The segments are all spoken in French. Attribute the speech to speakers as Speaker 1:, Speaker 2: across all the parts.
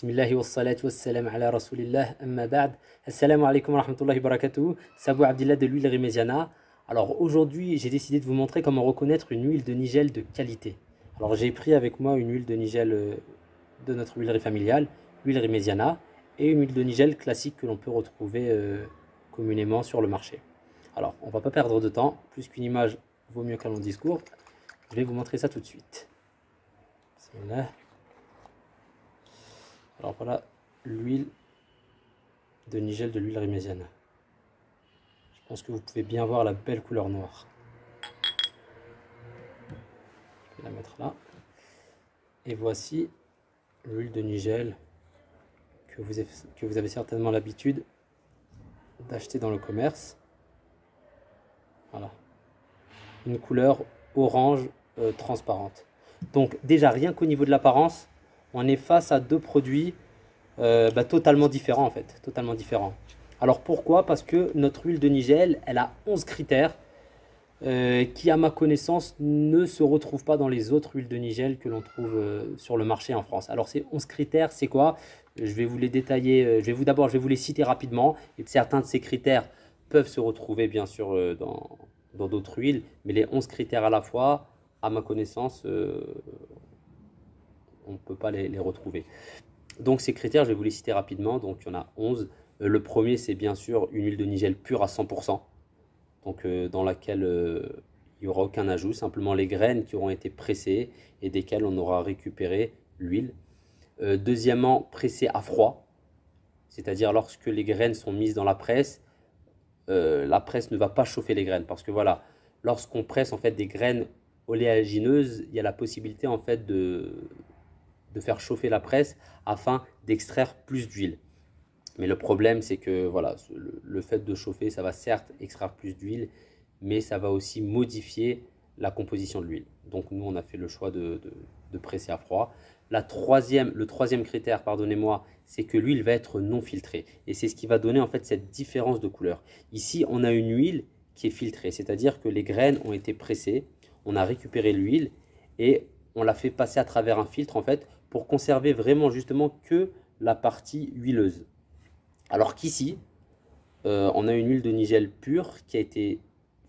Speaker 1: Bismillahi wa salatu wa salam ala rasulillah, amma ba'd. Assalamu alaikum wa rahmatullahi wa barakatuh. C'est Abou Abdillah de l'huile Riméziana. Alors aujourd'hui, j'ai décidé de vous montrer comment reconnaître une huile de Nigel de qualité. Alors j'ai pris avec moi une huile de Nigel de notre huilerie familiale, l'huile Riméziana, et une huile de Nigel classique que l'on peut retrouver communément sur le marché. Alors on va pas perdre de temps, plus qu'une image vaut mieux qu'un long discours. Je vais vous montrer ça tout de suite. Bismillah. Alors voilà l'huile de Nigel de l'huile Riméziana. Je pense que vous pouvez bien voir la belle couleur noire. Je vais la mettre là. Et voici l'huile de Nigel que vous avez certainement l'habitude d'acheter dans le commerce. Voilà. Une couleur orange transparente. Donc déjà rien qu'au niveau de l'apparence, on est face à deux produits totalement différents en fait, totalement différents. Alors pourquoi? Parce que notre huile de Nigel, elle a 11 critères qui à ma connaissance ne se retrouvent pas dans les autres huiles de Nigel que l'on trouve sur le marché en France. Alors ces 11 critères, c'est quoi? Je vais vous les détailler, je vais vous les citer rapidement. Et certains de ces critères peuvent se retrouver bien sûr dans d'autres huiles, mais les 11 critères à la fois, à ma connaissance, on ne peut pas les retrouver. Donc ces critères, je vais vous les citer rapidement. Donc il y en a 11. Le premier, c'est bien sûr une huile de Nigel pure à 100%. Donc dans laquelle il n'y aura aucun ajout. Simplement les graines qui auront été pressées et desquelles on aura récupéré l'huile. Deuxièmement, pressée à froid. C'est-à-dire lorsque les graines sont mises dans la presse ne va pas chauffer les graines. Parce que voilà, lorsqu'on presse en fait des graines oléagineuses, il y a la possibilité en fait de faire chauffer la presse afin d'extraire plus d'huile. Mais le problème, c'est que voilà, le fait de chauffer, ça va certes extraire plus d'huile, mais ça va aussi modifier la composition de l'huile. Donc nous, on a fait le choix de presser à froid. Le troisième critère, pardonnez-moi, c'est que l'huile va être non filtrée. Et c'est ce qui va donner en fait cette différence de couleur. Ici, on a une huile qui est filtrée, c'est-à-dire que les graines ont été pressées, on a récupéré l'huile et on l'a fait passer à travers un filtre en fait pour conserver vraiment justement que la partie huileuse. Alors qu'ici, on a une huile de Nigel pure qui a été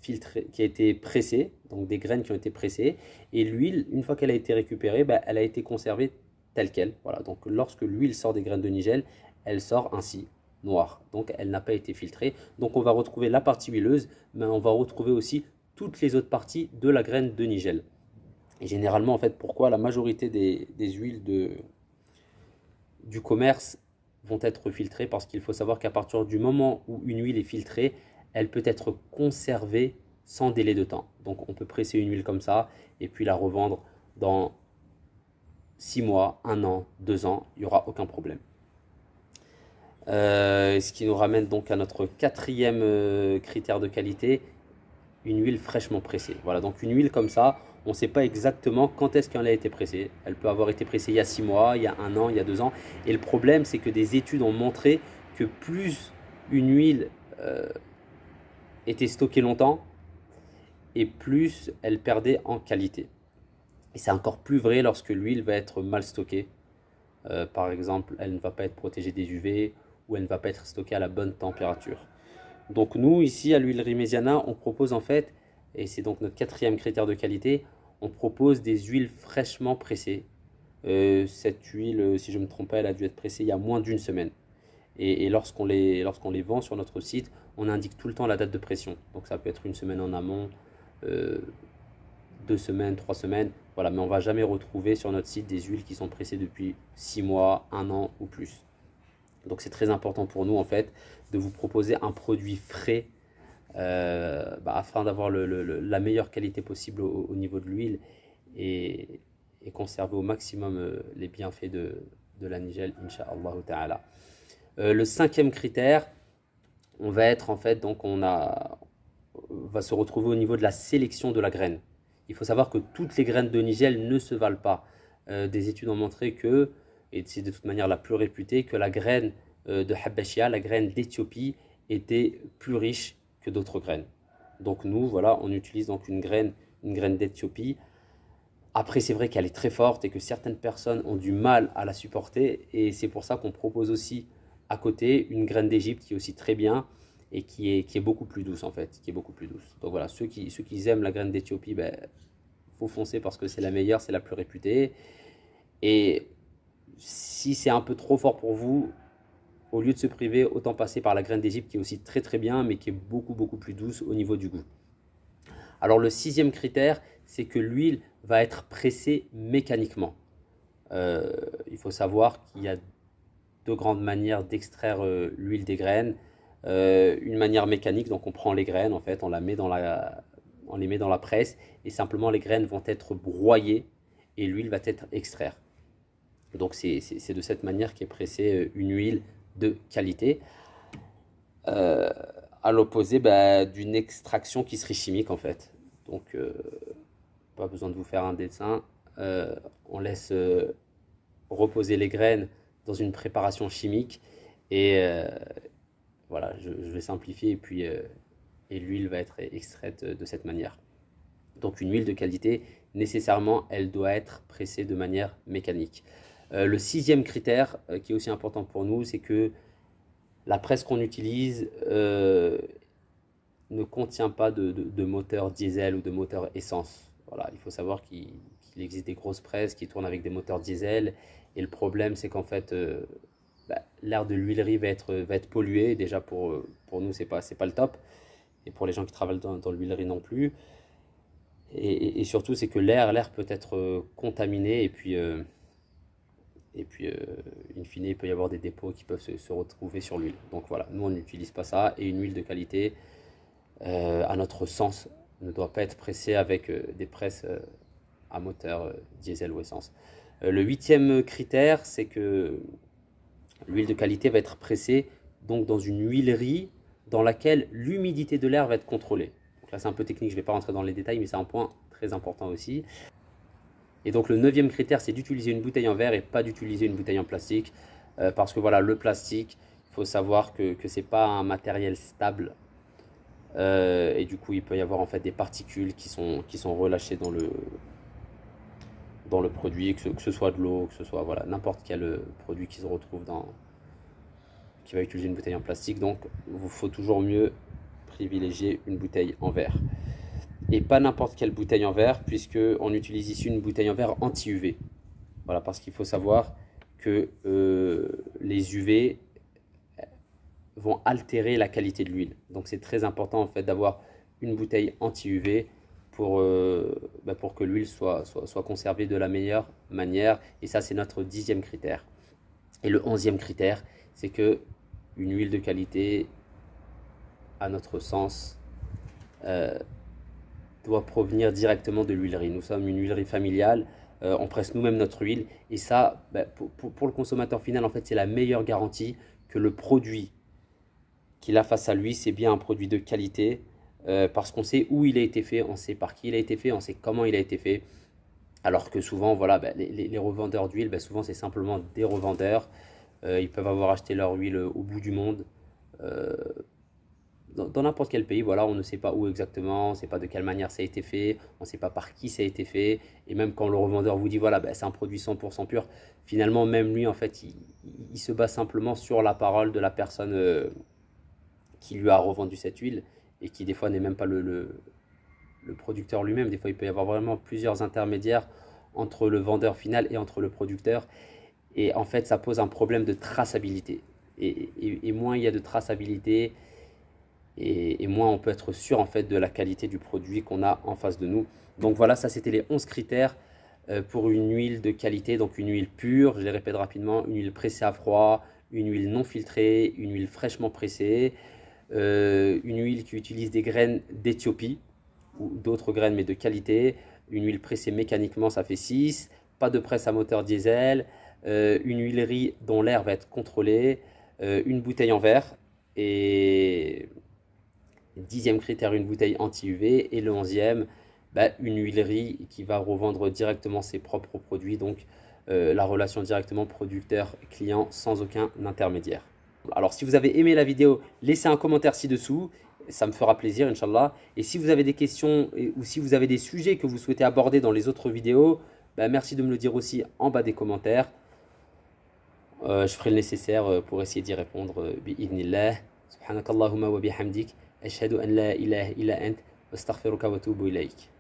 Speaker 1: filtrée, qui a été pressée, donc des graines qui ont été pressées, et l'huile, une fois qu'elle a été récupérée, elle a été conservée telle qu'elle. Voilà, donc lorsque l'huile sort des graines de Nigel, elle sort ainsi, noire. Donc elle n'a pas été filtrée. Donc on va retrouver la partie huileuse, mais on va retrouver aussi toutes les autres parties de la graine de Nigel. Et généralement, en fait, pourquoi la majorité des huiles du commerce vont être filtrées? Parce qu'il faut savoir qu'à partir du moment où une huile est filtrée, elle peut être conservée sans délai de temps. Donc on peut presser une huile comme ça et puis la revendre dans 6 mois, 1 an, 2 ans, il n'y aura aucun problème. Ce qui nous ramène donc à notre quatrième critère de qualité, une huile fraîchement pressée. Voilà, donc une huile comme ça, on ne sait pas exactement quand est-ce qu'elle a été pressée. Elle peut avoir été pressée il y a 6 mois, il y a 1 an, il y a 2 ans. Et le problème, c'est que des études ont montré que plus une huile était stockée longtemps, et plus elle perdait en qualité. Et c'est encore plus vrai lorsque l'huile va être mal stockée. Par exemple, elle ne va pas être protégée des UV ou elle ne va pas être stockée à la bonne température. Donc nous, ici, à l'huile Riméziana, on propose en fait, et c'est donc notre quatrième critère de qualité, on propose des huiles fraîchement pressées. Cette huile, si je ne me trompe pas, elle a dû être pressée il y a moins d'1 semaine. Et lorsqu'on les vend sur notre site, on indique tout le temps la date de pression. Donc ça peut être 1 semaine en amont, 2 semaines, 3 semaines. Voilà, mais on ne va jamais retrouver sur notre site des huiles qui sont pressées depuis 6 mois, 1 an ou plus. Donc c'est très important pour nous en fait de vous proposer un produit frais afin d'avoir la meilleure qualité possible au niveau de l'huile et conserver au maximum les bienfaits de la Nigel, Inch'Allah Ta'ala. Le cinquième critère, on va être en fait, donc va se retrouver au niveau de la sélection de la graine. Il faut savoir que toutes les graines de Nigel ne se valent pas. Des études ont montré que, et c'est de toute manière la plus réputée, que la graine de Habashia, la graine d'Éthiopie, était plus riche que d'autres graines. Donc nous, voilà, on utilise donc une graine d'Éthiopie Après, c'est vrai qu'elle est très forte et que certaines personnes ont du mal à la supporter. Et c'est pour ça qu'on propose aussi à côté une graine d'Égypte qui est aussi très bien et qui est beaucoup plus douce en fait, qui est beaucoup plus douce. Donc voilà, ceux qui aiment la graine d'Éthiopie, ben, faut foncer parce que c'est la meilleure, c'est la plus réputée. Et si c'est un peu trop fort pour vous, au lieu de se priver, autant passer par la graine d'Égypte qui est aussi très très bien, mais qui est beaucoup plus douce au niveau du goût. Alors le sixième critère, c'est que l'huile va être pressée mécaniquement. Il faut savoir qu'il y a deux grandes manières d'extraire l'huile des graines. Une manière mécanique, donc on prend les graines, en fait, on les met dans la presse et simplement les graines vont être broyées et l'huile va être extraite. Donc c'est de cette manière qu'est pressée une huile de qualité. À l'opposé d'une extraction qui serait chimique en fait. Donc pas besoin de vous faire un dessin. On laisse reposer les graines dans une préparation chimique et voilà, je vais simplifier et puis et l'huile va être extraite de cette manière. Donc une huile de qualité, nécessairement, elle doit être pressée de manière mécanique. Le sixième critère qui est aussi important pour nous, c'est que la presse qu'on utilise ne contient pas de moteur diesel ou de moteur essence. Voilà, il faut savoir qu'il existe des grosses presses qui tournent avec des moteurs diesel et le problème c'est qu'en fait l'air de l'huilerie va être pollué. Déjà pour nous c'est pas le top et pour les gens qui travaillent dans l'huilerie non plus. Et surtout c'est que l'air peut être contaminé et puis in fine, il peut y avoir des dépôts qui peuvent se retrouver sur l'huile. Donc voilà, nous on n'utilise pas ça. Et une huile de qualité, à notre sens, ne doit pas être pressée avec des presses à moteur diesel ou essence. Le huitième critère, c'est que l'huile de qualité va être pressée donc dans une huilerie dans laquelle l'humidité de l'air va être contrôlée. Donc là c'est un peu technique, je ne vais pas rentrer dans les détails, mais c'est un point très important aussi. Et donc le neuvième critère, c'est d'utiliser une bouteille en verre et pas d'utiliser une bouteille en plastique. Parce que voilà, le plastique, il faut savoir que ce n'est pas un matériel stable. Et du coup, il peut y avoir en fait des particules qui sont relâchées dans le produit, que ce soit de l'eau, que ce soit voilà, n'importe quel produit qui se retrouve qui va utiliser une bouteille en plastique. Donc, il faut toujours mieux privilégier une bouteille en verre. Et pas n'importe quelle bouteille en verre, puisqu'on utilise ici une bouteille en verre anti-UV. Voilà, parce qu'il faut savoir que les UV vont altérer la qualité de l'huile. Donc c'est très important en fait d'avoir une bouteille anti-UV pour que l'huile soit conservée de la meilleure manière. Et ça c'est notre 10e critère. Et le 11e critère, c'est que une huile de qualité, à notre sens, doit provenir directement de l'huilerie. Nous sommes une huilerie familiale, on presse nous-mêmes notre huile et ça, pour le consommateur final, en fait, c'est la meilleure garantie que le produit qu'il a face à lui, c'est bien un produit de qualité parce qu'on sait où il a été fait, on sait par qui il a été fait, on sait comment il a été fait. Alors que souvent, voilà, les revendeurs d'huile, souvent c'est simplement des revendeurs. Ils peuvent avoir acheté leur huile au bout du monde. Dans n'importe quel pays, voilà, on ne sait pas où exactement, on ne sait pas de quelle manière ça a été fait, on ne sait pas par qui ça a été fait. Et même quand le revendeur vous dit, voilà, c'est un produit 100% pur, finalement, même lui, en fait, il se base simplement sur la parole de la personne qui lui a revendu cette huile et qui, des fois, n'est même pas le producteur lui-même. Des fois, il peut y avoir vraiment plusieurs intermédiaires entre le vendeur final et entre le producteur. Et en fait, ça pose un problème de traçabilité. Et moins il y a de traçabilité, et moins on peut être sûr en fait de la qualité du produit qu'on a en face de nous. Donc voilà, ça c'était les 11 critères pour une huile de qualité. Donc une huile pure, je les répète rapidement, une huile pressée à froid, une huile non filtrée, une huile fraîchement pressée, une huile qui utilise des graines d'Éthiopie ou d'autres graines mais de qualité, une huile pressée mécaniquement, ça fait 6, pas de presse à moteur diesel, une huilerie dont l'air va être contrôlé, une bouteille en verre et 10e critère, une bouteille anti-UV. Et le 11e, une huilerie qui va revendre directement ses propres produits. Donc la relation directement producteur-client sans aucun intermédiaire. Alors si vous avez aimé la vidéo, laissez un commentaire ci-dessous. Ça me fera plaisir, Inch'Allah. Et si vous avez des questions ou si vous avez des sujets que vous souhaitez aborder dans les autres vidéos, Bah, merci de me le dire aussi en bas des commentaires. Je ferai le nécessaire pour essayer d'y répondre. Bi'idnillah. Subhanakallahumma wa bihamdik. Ashhadu an la ilaha illa ant. Astaghfiruka wa atubu ilayk.